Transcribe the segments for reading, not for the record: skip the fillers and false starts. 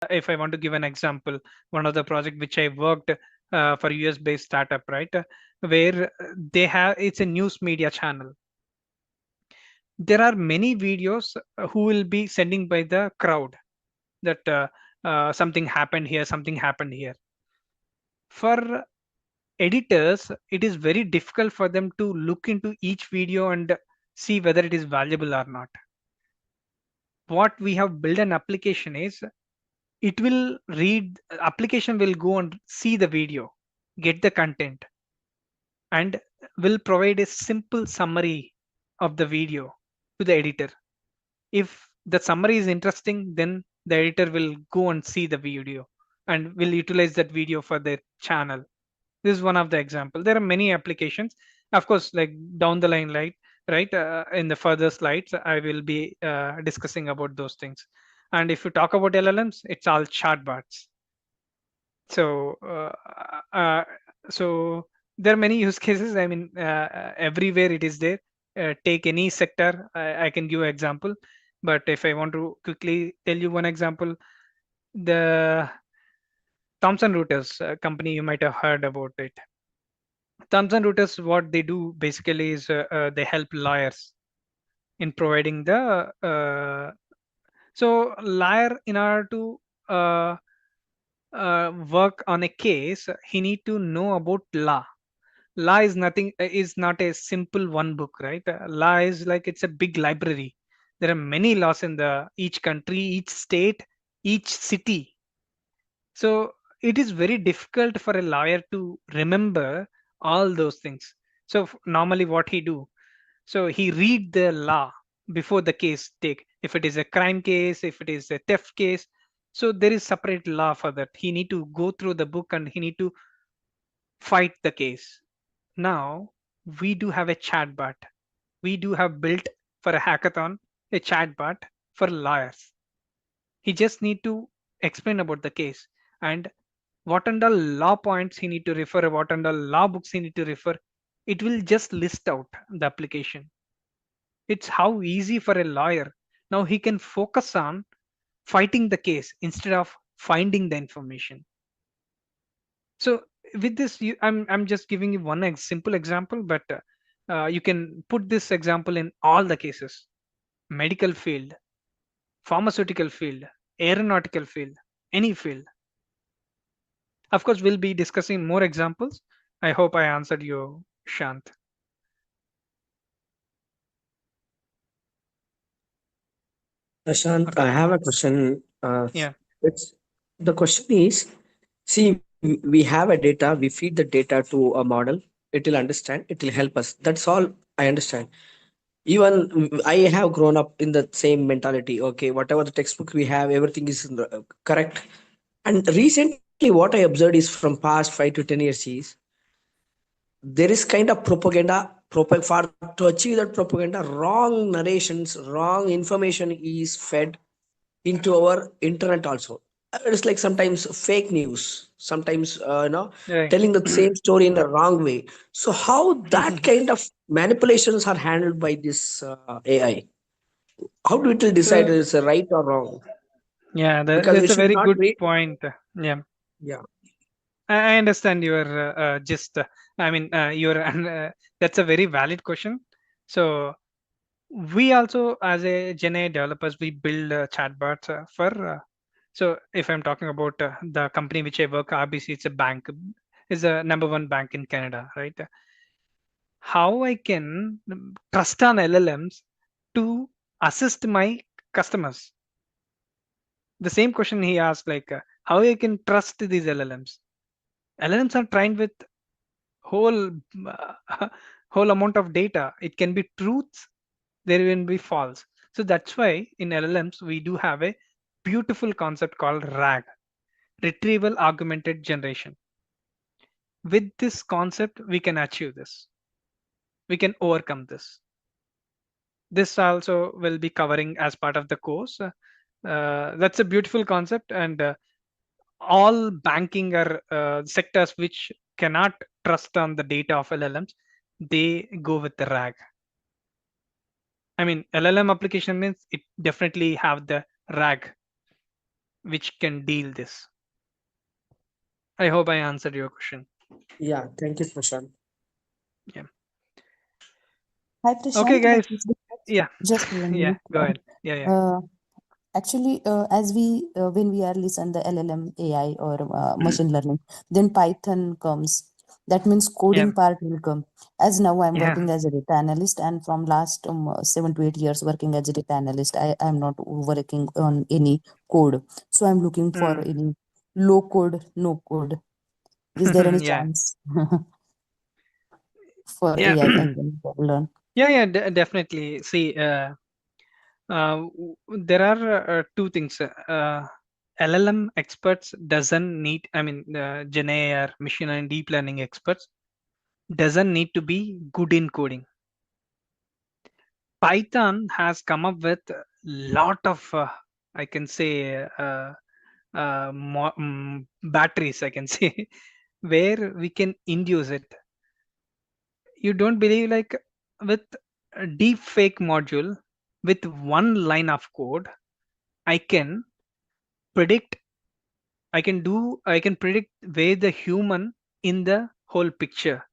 if I want to give an example, one of the project which I worked for US based startup, right, where they have, it's a news media channel. There are many videos who will be sending by the crowd that something happened here, something happened here. For editors, it is very difficult for them to look into each video and see whether it is valuable or not. What we have built an application is, it will read, application will go and see the video, get the content, and will provide a simple summary of the video to the editor. If the summary is interesting, then the editor will go and see the video and will utilize that video for their channel. This is one of the example. There are many applications, of course, like down the line, right, in the further slides I will be discussing about those things. And if you talk about LLMs, it's all chatbots. So uh, so there are many use cases. I mean, everywhere it is there. Take any sector, I can give an example. But if I want to quickly tell you one example, the Thomson Reuters company, you might have heard about it. Thomson Reuters, what they do basically is they help lawyers in providing the so lawyer, in order to work on a case, he need to know about law. Law is nothing, is not a simple one book, right? Law is like, it's a big library. There are many laws in the each country, each state, each city. So it is very difficult for a lawyer to remember all those things. So normally what he do, so he read the law before the case take. If it is a crime case, if it is a theft case, so there is separate law for that. He need to go through the book and he need to fight the case. Now we do have a chatbot. We do have built for a hackathon a chatbot for lawyers. He just need to explain about the case and what under law points he need to refer, what under law books he need to refer. It will just list out the application. It's how easy for a lawyer. Now he can focus on fighting the case instead of finding the information. So with this, I'm just giving you one simple example, but you can put this example in all the cases: medical field, pharmaceutical field, aeronautical field, any field. Of course, we'll be discussing more examples. I hope I answered you, Shant. Ashant, Okay. I have a question. Yeah. It's the question is, see, we have a data, we feed the data to a model, it will understand, it will help us. That's all I understand. Even I have grown up in the same mentality. Okay, whatever the textbook we have, everything is correct. And recently, what I observed is from past 5 to 10 years is there is kind of propaganda. For to achieve that propaganda, wrong narrations, wrong information is fed into our internet also. It's like sometimes fake news, sometimes Right. telling the same story in a wrong way. So how that kind of manipulations are handled by this AI? How do it will decide So it's a right or wrong? yeah, Because we that's a should very not good read. point. Yeah. Yeah. I understand your just. I mean, your that's a very valid question. So we also, as a Gen AI developers, we build chatbots for. So if I'm talking about the company which I work, RBC, it's a bank, is a number one bank in Canada, right? How I can trust on LLMs to assist my customers? The same question he asked, like how I can trust these LLMs? LLMs are trained with whole whole amount of data. It can be truths, there will be false. So that's why in LLMs we do have a beautiful concept called RAG, retrieval augmented generation. With this concept we can achieve this, we can overcome this. This also will be covering as part of the course. That's a beautiful concept, and all banking or sectors which cannot trust on the data of LLMs, they go with the RAG. I mean, LLM application means it definitely have the RAG. which can deal this. I hope I answered your question. Yeah, thank you, Prashant. Yeah. Hi, Okay, Prashant. guys. Just Yeah. just 1 minute. Yeah. Go ahead. Yeah. Yeah. Uh, Actually, as we when we are listen the LLM, AI, or machine learning, then Python comes. That means Yeah. coding part will come. As now I'm Yeah. working as a data analyst, and from last 7 to 8 years working as a data analyst, I am not working on any code. So I'm looking for Mm. any low code, no code. Is there any Yeah. chance for Yeah. AI engine to learn? Yeah. Yeah. Definitely. See, there are two things. LLM experts doesn't need. I mean, Gen AI or machine and deep learning experts doesn't need to be good in coding. Python has come up with a lot of, I can say, batteries. I can say where we can induce it. You don't believe, like, with a deep fake module, with one line of code, I can predict. I can predict where the human in the whole picture,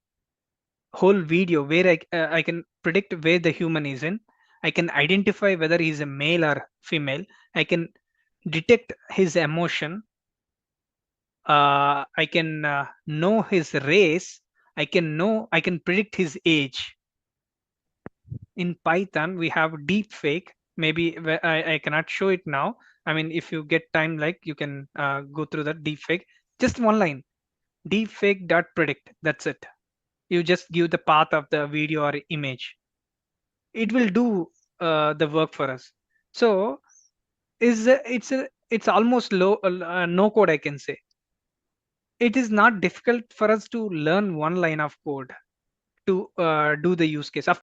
whole video, where I can predict where the human is in. I can identify whether he's a male or female. I can detect his emotion. I can know his race. I can predict his age. In Python we have deep fake. Maybe I cannot show it now. I mean, if you get time, like, you can go through that deep fake. Just one line, deep fake dot predict. That's it. You just give the path of the video or image. It will do the work for us. So it's almost no code, I can say. It is not difficult for us to learn one line of code to do the use case. Of